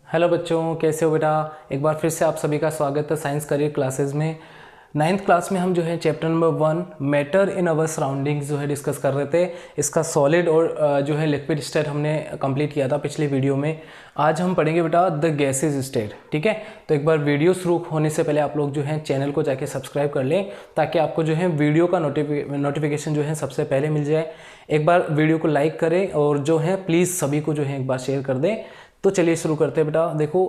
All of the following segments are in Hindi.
हेलो बच्चों, कैसे हो बेटा। एक बार फिर से आप सभी का स्वागत है साइंस करियर क्लासेस में। 9th क्लास में हम जो है chapter number 1 matter in our surroundings जो है डिस्कस कर रहे थे। इसका सॉलिड और जो है लिक्विड स्टेट हमने कंप्लीट किया था पिछले वीडियो में। आज हम पढ़ेंगे बेटा द गैसेज स्टेट। ठीक है, तो एक बार वीडियो शुरू होने से पहले आप लोग जो है चैनल को जाके सब्सक्राइब कर लें ताकि आपको जो है वीडियो का नोटिफिकेशन जो है सबसे पहले मिल जाए। एक बार वीडियो को लाइक करें और जो है प्लीज़ सभी को जो है एक बार शेयर कर दें। तो चलिए शुरू करते हैं बेटा। देखो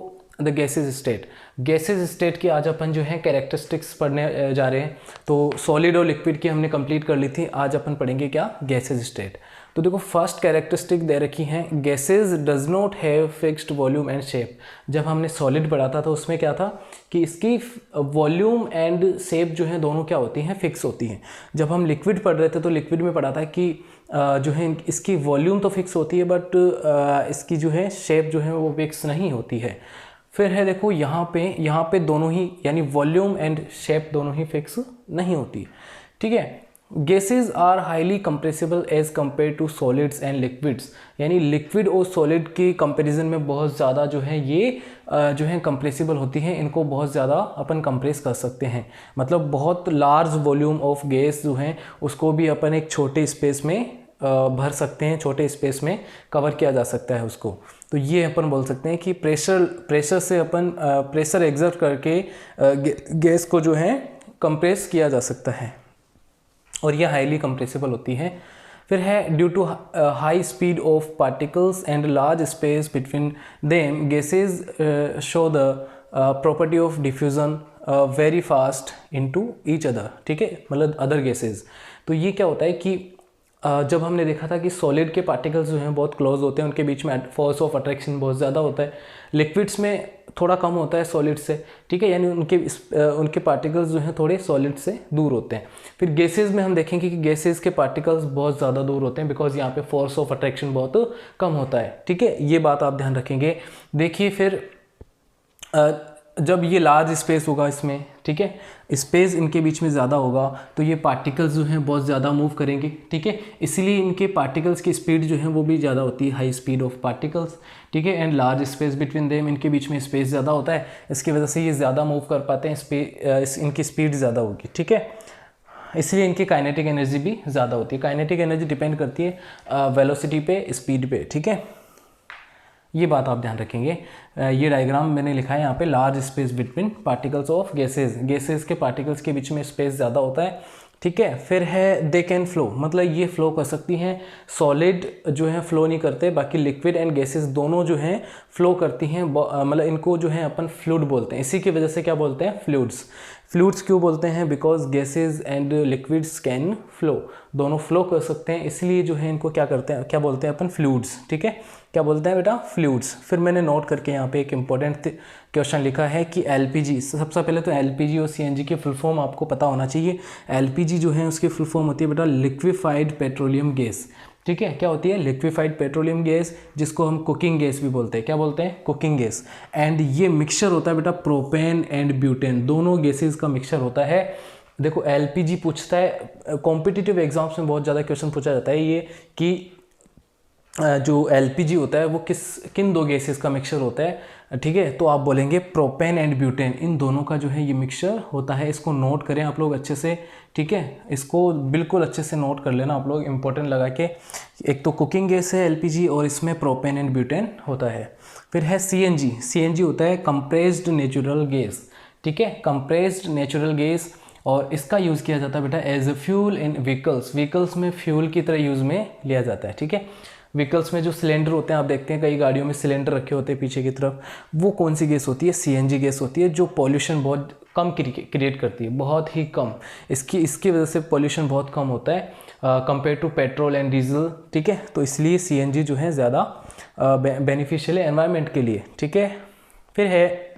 द गैसेज स्टेट की आज अपन जो है कैरेक्टरिस्टिक्स पढ़ने जा रहे हैं। तो सॉलिड और लिक्विड की हमने कंप्लीट कर ली थी, आज अपन पढ़ेंगे क्या, गैसेज स्टेट। तो देखो फर्स्ट कैरेक्टरिस्टिक दे रखी है, gases does not have fixed volume and shape. जब हमने सॉलिड पढ़ा था तो उसमें क्या था कि इसकी वॉल्यूम एंड शेप जो है दोनों क्या होती हैं, फिक्स होती हैं। जब हम लिक्विड पढ़ रहे थे तो लिक्विड में पढ़ा था कि जो है इसकी वॉल्यूम तो फिक्स होती है बट इसकी जो है शेप जो है वो फिक्स नहीं होती है। फिर है देखो यहाँ पे दोनों ही यानी वॉल्यूम एंड शेप दोनों ही फिक्स नहीं होती। ठीक है, gases are highly compressible as compare to solids and liquids. यानी लिक्विड और सॉलिड की कंपैरिजन में बहुत ज़्यादा जो है ये जो है कंप्रेसिबल होती हैं। इनको बहुत ज़्यादा अपन कंप्रेस कर सकते हैं, मतलब बहुत लार्ज वॉल्यूम ऑफ गैस जो है उसको भी अपन एक छोटे स्पेस में भर सकते हैं, छोटे स्पेस में कवर किया जा सकता है उसको। तो ये अपन बोल सकते हैं कि प्रेशर से अपन प्रेशर एग्जर्ट करके गैस को जो है कंप्रेस किया जा सकता है और ये हाईली कंप्रेसिबल होती है। फिर है due to high speed of particles and large space between them gases show the property of diffusion very fast into each other. ठीक है, मतलब अदर गैसेज। तो ये क्या होता है कि जब हमने देखा था कि सॉलिड के पार्टिकल्स जो हैं बहुत क्लोज होते हैं, उनके बीच में फोर्स ऑफ अट्रैक्शन बहुत ज़्यादा होता है। लिक्विड्स में थोड़ा कम होता है सॉलिड से। ठीक है, यानी उनके पार्टिकल्स जो हैं थोड़े सॉलिड से दूर होते हैं। फिर गैसेज में हम देखेंगे कि गैसेज के पार्टिकल्स बहुत ज़्यादा दूर होते हैं बिकॉज यहाँ पे फोर्स ऑफ अट्रैक्शन बहुत कम होता है। ठीक है, ये बात आप ध्यान रखेंगे। देखिए फिर जब ये लार्ज स्पेस होगा इसमें, ठीक है, स्पेस इनके बीच में ज़्यादा होगा तो ये पार्टिकल्स जो हैं बहुत ज़्यादा मूव करेंगे। ठीक है, इसीलिए इनके पार्टिकल्स की स्पीड जो है वो भी ज़्यादा होती है, हाई स्पीड ऑफ पार्टिकल्स। ठीक है, and large space between them, इनके बीच में स्पेस ज़्यादा होता है, इसकी वजह से ये ज़्यादा मूव कर पाते हैं, इनकी स्पीड ज़्यादा होगी। ठीक है, इसलिए इनकी काइनेटिक एनर्जी भी ज़्यादा होती है। काइनेटिक एनर्जी डिपेंड करती है वेलोसिटी पे, स्पीड पे। ठीक है, ये बात आप ध्यान रखेंगे। ये डायग्राम मैंने लिखा है यहाँ पे, large space between particles of gases के पार्टिकल्स के बीच में स्पेस ज़्यादा होता है। ठीक है, फिर है दे कैन फ्लो, मतलब ये फ्लो कर सकती हैं। सॉलिड जो है फ्लो नहीं करते, बाकी लिक्विड एंड गैसेज दोनों जो हैं फ्लो करती हैं। मतलब इनको जो है अपन फ्लूइड बोलते हैं। इसी की वजह से क्या बोलते हैं, फ्लूइड्स क्यों बोलते हैं, because gases and liquids can flow, दोनों फ्लो कर सकते हैं, इसलिए जो है इनको क्या करते हैं, क्या बोलते हैं अपन, फ्लूइड्स। ठीक है, क्या बोलते हैं बेटा, फ्लूइड्स। फिर मैंने नोट करके यहाँ पे एक इंपॉर्टेंट क्वेश्चन लिखा है कि एलपीजी, सबसे पहले तो एलपीजी और सीएनजी की फुल फॉर्म आपको पता होना चाहिए। एलपीजी जो है उसकी फुल फॉर्म होती है बेटा लिक्विफाइड पेट्रोलियम गैस। ठीक है, क्या होती है, लिक्विफाइड पेट्रोलियम गैस, जिसको हम कुकिंग गैस भी बोलते हैं। क्या बोलते हैं, कुकिंग गैस। एंड ये मिक्सचर होता है बेटा प्रोपेन एंड ब्यूटेन, दोनों गैसेज का मिक्सचर होता है। देखो एलपीजी पूछता है, कॉम्पिटिटिव एग्जाम्स में बहुत ज़्यादा क्वेश्चन पूछा जाता है ये कि जो एलपीजी होता है वो किन दो गैसेस का मिक्सचर होता है। ठीक है, तो आप बोलेंगे प्रोपेन एंड ब्यूटेन, इन दोनों का जो है ये मिक्सचर होता है। इसको नोट करें आप लोग अच्छे से। ठीक है, इसको बिल्कुल अच्छे से नोट कर लेना आप लोग, इंपॉर्टेंट लगा के। एक तो कुकिंग गैस है एलपीजी और इसमें प्रोपेन एंड ब्यूटेन होता है। फिर है सीएनजी होता है कंप्रेस्ड नेचुरल गैस। ठीक है, कंप्रेस्ड नेचुरल गैस, और इसका यूज़ किया जाता है बेटा as a fuel in vehicles में फ्यूल की तरह यूज़ में लिया जाता है। ठीक है, व्हीकल्स में जो सिलेंडर होते हैं, आप देखते हैं कई गाड़ियों में सिलेंडर रखे होते हैं पीछे की तरफ, वो कौन सी गैस होती है, सीएनजी गैस होती है, जो पॉल्यूशन बहुत कम क्रिएट करती है, बहुत ही कम। इसकी वजह से पॉल्यूशन बहुत कम होता है compare to petrol and diesel. ठीक है, तो इसलिए सीएनजी जो है ज़्यादा बेनिफिशियल है एनवायरनमेंट के लिए। ठीक है, फिर है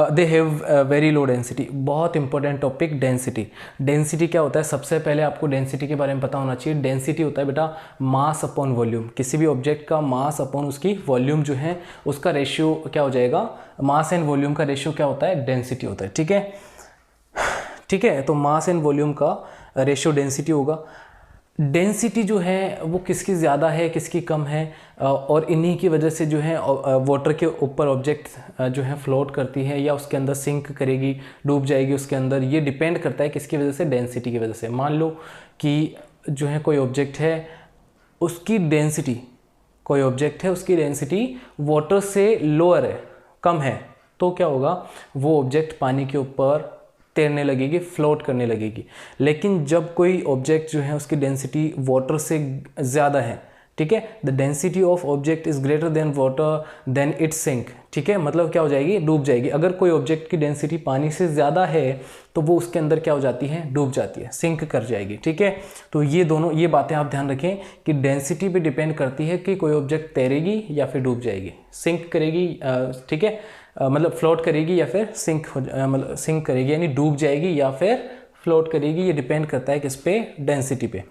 they have very low density, बहुत इंपॉर्टेंट टॉपिक डेंसिटी। डेंसिटी क्या होता है, सबसे पहले आपको डेंसिटी के बारे में पता होना चाहिए। डेंसिटी होता है बेटा मास अपॉन वॉल्यूम, किसी भी ऑब्जेक्ट का मास अपॉन उसकी वॉल्यूम जो है उसका रेशियो क्या हो जाएगा, मास एंड वॉल्यूम का रेशियो क्या होता है, डेंसिटी होता है। ठीक है, तो मास एंड वॉल्यूम का रेशियो डेंसिटी होगा। डेंसिटी जो है वो किसकी ज़्यादा है किसकी कम है, और इन्हीं की वजह से जो है वाटर के ऊपर ऑब्जेक्ट जो है फ्लोट करती है या उसके अंदर सिंक करेगी, डूब जाएगी उसके अंदर। ये डिपेंड करता है किसकी वजह से, डेंसिटी की वजह से। मान लो कि जो है कोई ऑब्जेक्ट है, उसकी डेंसिटी, कोई ऑब्जेक्ट है उसकी डेंसिटी वाटर से लोअर है, कम है, तो क्या होगा, वो ऑब्जेक्ट पानी के ऊपर तैरने लगेगी, फ्लोट करने लगेगी। लेकिन जब कोई ऑब्जेक्ट जो है उसकी डेंसिटी वाटर से ज़्यादा है, ठीक है, the density of object is greater than water then it sink, ठीक है, मतलब क्या हो जाएगी, डूब जाएगी। अगर कोई ऑब्जेक्ट की डेंसिटी पानी से ज़्यादा है तो वो उसके अंदर क्या हो जाती है, डूब जाती है, सिंक कर जाएगी, ठीक है। तो ये दोनों, ये बातें आप ध्यान रखें कि डेंसिटी पे डिपेंड करती है कि कोई ऑब्जेक्ट तैरेगी या फिर डूब जाएगी, सिंक करेगी, ठीक है, मतलब फ्लोट करेगी या फिर सिंक मतलब सिंक करेगी, यानी डूब जाएगी या फिर फ्लोट करेगी। ये डिपेंड करता है किस पे, डेंसिटी पे,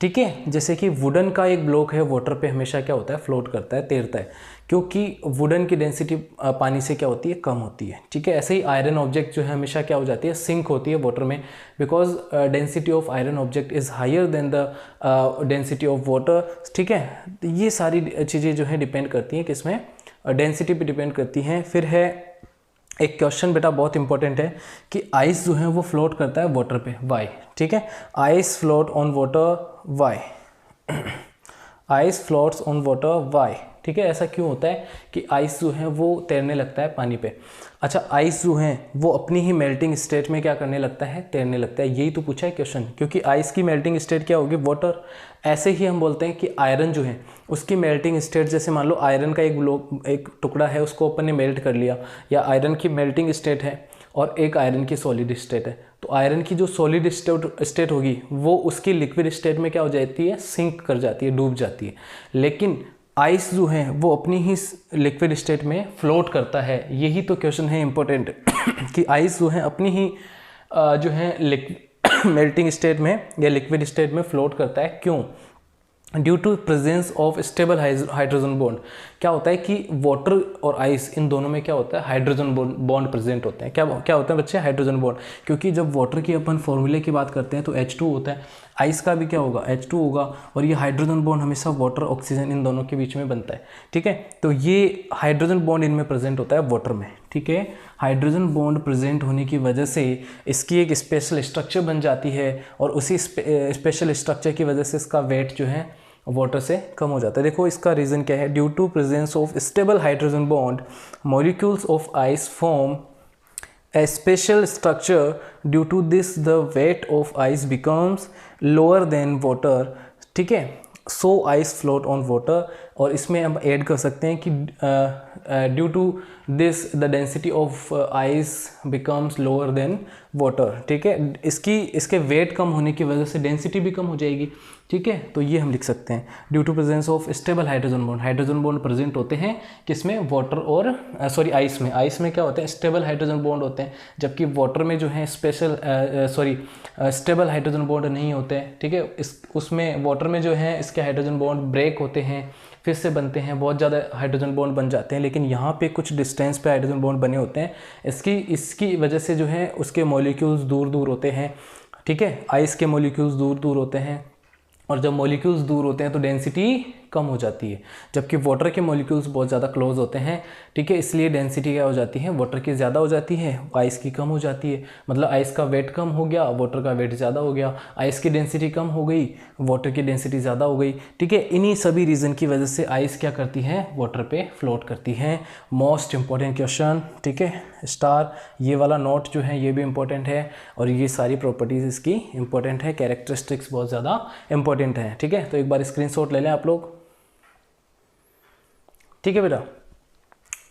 ठीक है। जैसे कि वुडन का एक ब्लॉक है, वाटर पे हमेशा क्या होता है, फ्लोट करता है, तैरता है, क्योंकि वुडन की डेंसिटी पानी से क्या होती है, कम होती है, ठीक है। ऐसे ही आयरन ऑब्जेक्ट जो है हमेशा क्या हो जाती है, सिंक होती है वाटर में, because density of iron object is higher than the density of water, ठीक है। ये सारी चीज़ें जो है डिपेंड करती हैं किसमें, डेंसिटी पे डिपेंड करती हैं। फिर है एक क्वेश्चन बेटा बहुत इंपॉर्टेंट है कि आइस जो है वो फ्लोट करता है वाटर पे, वाई, ठीक है, ice float on water, why, ice floats on water, why, ठीक है। ऐसा क्यों होता है कि आइस जो है वो तैरने लगता है पानी पे। अच्छा, आइस जो है वो अपनी ही मेल्टिंग स्टेट में क्या करने लगता है, तैरने लगता है, यही तो पूछा है क्वेश्चन, क्योंकि आइस की मेल्टिंग स्टेट क्या होगी, वाटर। ऐसे ही हम बोलते हैं कि आयरन जो है उसकी मेल्टिंग स्टेट, जैसे मान लो आयरन का एक टुकड़ा है, उसको अपन ने मेल्ट कर लिया, या आयरन की मेल्टिंग स्टेट है और एक आयरन की सॉलिड स्टेट है, तो आयरन की जो सॉलिड स्टेट होगी वो उसकी लिक्विड स्टेट में क्या हो जाती है, सिंक कर जाती है, डूब जाती है। लेकिन आइस जो है वो अपनी ही लिक्विड स्टेट में फ्लोट करता है। यही तो क्वेश्चन है इंपॉर्टेंट कि आइस जो है अपनी ही जो है मेल्टिंग स्टेट में या लिक्विड स्टेट में फ्लोट करता है, क्यों, due to presence of stable hydrogen bond. क्या होता है कि वाटर और आइस, इन दोनों में क्या होता है, हाइड्रोजन बॉन्ड प्रेजेंट होते हैं। क्या होता है बच्चे, हाइड्रोजन बॉन्ड, क्योंकि जब वाटर की अपन फॉर्मूले की बात करते हैं तो H2 होता है, आइस का भी क्या होगा, H2 होगा, और ये हाइड्रोजन बॉन्ड हमेशा वाटर ऑक्सीजन इन दोनों के बीच में बनता है, ठीक है। तो ये हाइड्रोजन बॉन्ड इनमें प्रेजेंट होता है वाटर में, ठीक है। हाइड्रोजन बॉन्ड प्रेजेंट होने की वजह से इसकी एक स्पेशल स्ट्रक्चर बन जाती है, और उसी स्पेशल स्ट्रक्चर की वजह से इसका वेट जो है वाटर से कम हो जाता है। देखो इसका रीज़न क्या है, due to presence of stable hydrogen bond molecules of ice form a special structure. Due to this the weight of ice becomes lower than water, ठीक है, so ice float on water। और इसमें हम ऐड कर सकते हैं कि due to this the density of ice becomes lower than water, ठीक है। इसके वेट कम होने की वजह से डेंसिटी भी कम हो जाएगी, ठीक है। तो ये हम लिख सकते हैं due to presence of stable hydrogen bond present होते हैं किसमें, वाटर और आइस में। आइस में क्या होते हैं, स्टेबल हाइड्रोजन बॉन्ड होते हैं, जबकि वाटर में जो है स्टेबल हाइड्रोजन बॉन्ड नहीं होते हैं, ठीक है। उसमें वाटर में जो है इसके हाइड्रोजन बॉन्ड ब्रेक होते हैं, फिर से बनते हैं, बहुत ज़्यादा हाइड्रोजन बॉन्ड बन जाते हैं, लेकिन यहाँ पे कुछ डिस्टेंस पे हाइड्रोजन बॉन्ड बने होते हैं। इसकी वजह से जो है उसके मॉलिक्यूल्स दूर दूर होते हैं, ठीक है। आइस के मॉलिक्यूल्स दूर दूर होते हैं, और जब मॉलिक्यूल्स दूर होते हैं तो डेंसिटी कम हो जाती है, जबकि वाटर के मॉलिक्यूल्स बहुत ज़्यादा क्लोज होते हैं, ठीक है। इसलिए डेंसिटी क्या हो जाती है, वाटर की ज़्यादा हो जाती है, आइस की कम हो जाती है। मतलब आइस का वेट कम हो गया, वाटर का वेट ज़्यादा हो गया, आइस की डेंसिटी कम हो गई, वाटर की डेंसिटी ज़्यादा हो गई, ठीक है। इन्हीं सभी रीज़न की वजह से आइस क्या करती है, वाटर पे फ्लोट करती है। मोस्ट इंपॉर्टेंट क्वेश्चन, ठीक है, स्टार। ये वाला नोट जो है ये भी इंपॉर्टेंट है, और ये सारी प्रॉपर्टीज़ इसकी इंपॉर्टेंट है, कैरेक्टरिस्टिक्स बहुत ज़्यादा इंपॉर्टेंट है, ठीक है। तो एक बार स्क्रीनशॉट ले लें आप लोग, ठीक है बेटा।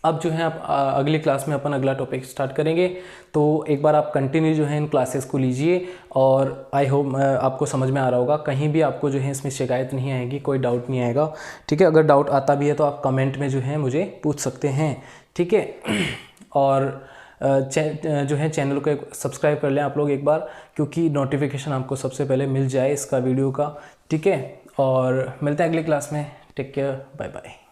अब जो है आप अगली क्लास में अपन अगला टॉपिक स्टार्ट करेंगे, तो एक बार आप कंटिन्यू जो है इन क्लासेस को लीजिए, और आई होप आपको समझ में आ रहा होगा। कहीं भी आपको जो है इसमें शिकायत नहीं आएगी, कोई डाउट नहीं आएगा, ठीक है। अगर डाउट आता भी है तो आप कमेंट में जो है मुझे पूछ सकते हैं, ठीक है। और जो है चैनल को सब्सक्राइब कर लें आप लोग एक बार, क्योंकि नोटिफिकेशन आपको सबसे पहले मिल जाए इसका वीडियो का, ठीक है। और मिलते हैं अगली क्लास में, टेक केयर, बाय बाय।